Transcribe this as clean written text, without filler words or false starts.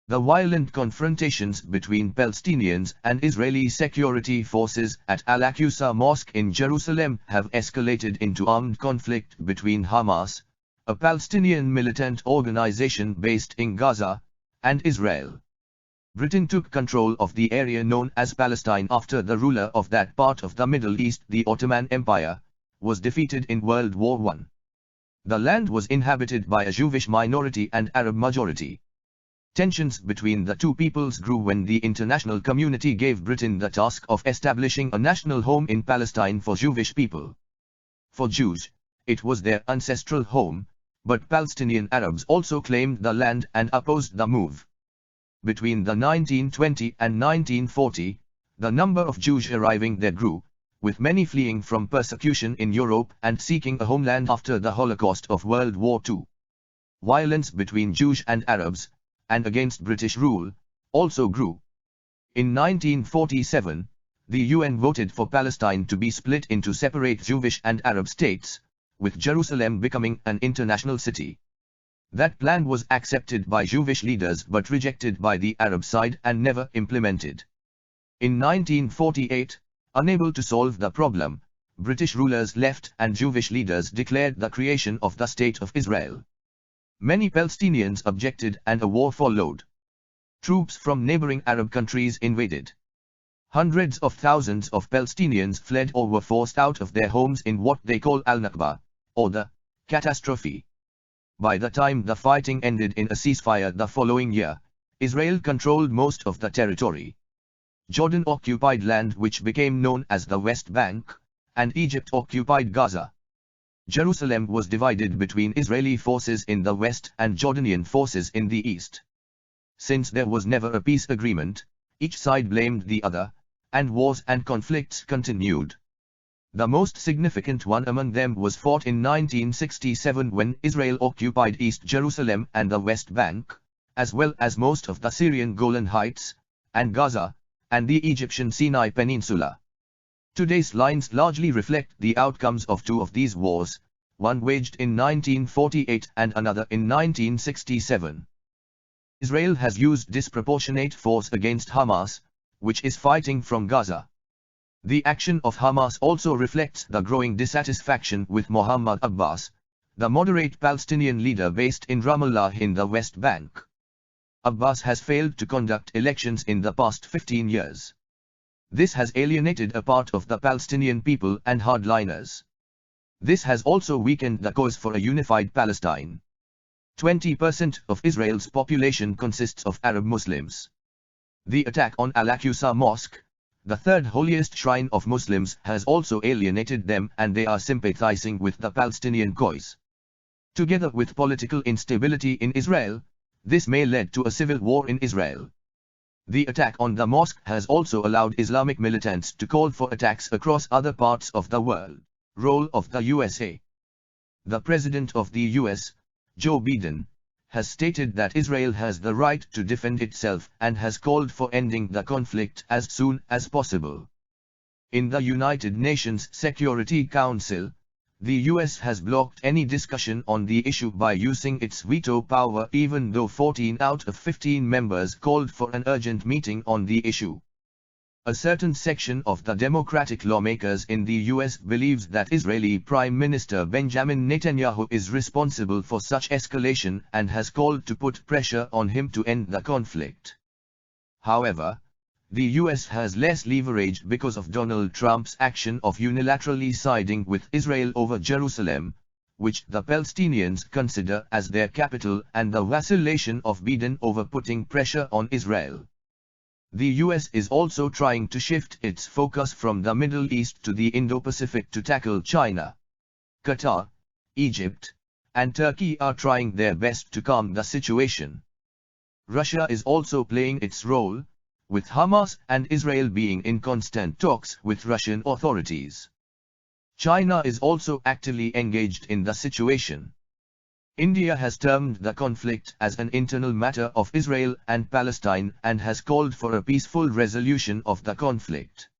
The violent confrontations between Palestinians and Israeli security forces at Al-Aqsa Mosque in Jerusalem have escalated into armed conflict between Hamas, a Palestinian militant organization based in Gaza, and Israel. Britain took control of the area known as Palestine after the ruler of that part of the Middle East, the Ottoman Empire, was defeated in World War I. The land was inhabited by a Jewish minority and Arab majority. Tensions between the two peoples grew when the international community gave Britain the task of establishing a national home in Palestine for Jewish people. For Jews, it was their ancestral home, but Palestinian Arabs also claimed the land and opposed the move. Between the 1920 and 1940, the number of Jews arriving there grew, with many fleeing from persecution in Europe and seeking a homeland after the Holocaust of World War II. Violence between Jews and Arabs, and against British rule, also grew. In 1947, the UN voted for Palestine to be split into separate Jewish and Arab states, with Jerusalem becoming an international city. That plan was accepted by Jewish leaders but rejected by the Arab side and never implemented. In 1948, unable to solve the problem, British rulers left and Jewish leaders declared the creation of the State of Israel. Many Palestinians objected and a war followed. Troops from neighboring Arab countries invaded. Hundreds of thousands of Palestinians fled or were forced out of their homes in what they call al-Nakba, or the catastrophe. By the time the fighting ended in a ceasefire the following year, Israel controlled most of the territory. Jordan occupied land which became known as the West Bank, and Egypt occupied Gaza. Jerusalem was divided between Israeli forces in the west and Jordanian forces in the east. Since there was never a peace agreement, each side blamed the other, and wars and conflicts continued. The most significant one among them was fought in 1967 when Israel occupied East Jerusalem and the West Bank, as well as most of the Syrian Golan Heights, and Gaza, and the Egyptian Sinai Peninsula. Today's lines largely reflect the outcomes of two of these wars, one waged in 1948 and another in 1967. Israel has used disproportionate force against Hamas, which is fighting from Gaza. The action of Hamas also reflects the growing dissatisfaction with Mohammed Abbas, the moderate Palestinian leader based in Ramallah in the West Bank. Abbas has failed to conduct elections in the past 15 years. This has alienated a part of the Palestinian people and hardliners. This has also weakened the cause for a unified Palestine. 20% of Israel's population consists of Arab Muslims. The attack on Al-Aqsa Mosque, the third holiest shrine of Muslims, has also alienated them and they are sympathizing with the Palestinian cause. Together with political instability in Israel, this may lead to a civil war in Israel. The attack on the mosque has also allowed Islamic militants to call for attacks across other parts of the world. Role of the USA. The President of the US, Joe Biden, has stated that Israel has the right to defend itself and has called for ending the conflict as soon as possible. In the United Nations Security Council, the US has blocked any discussion on the issue by using its veto power even though 14 out of 15 members called for an urgent meeting on the issue. A certain section of the Democratic lawmakers in the US believes that Israeli Prime Minister Benjamin Netanyahu is responsible for such escalation and has called to put pressure on him to end the conflict. However, the US has less leverage because of Donald Trump's action of unilaterally siding with Israel over Jerusalem, which the Palestinians consider as their capital, and the vacillation of Biden over putting pressure on Israel. The US is also trying to shift its focus from the Middle East to the Indo-Pacific to tackle China. Qatar, Egypt, and Turkey are trying their best to calm the situation. Russia is also playing its role, with Hamas and Israel being in constant talks with Russian authorities. China is also actively engaged in the situation. India has termed the conflict as an internal matter of Israel and Palestine and has called for a peaceful resolution of the conflict.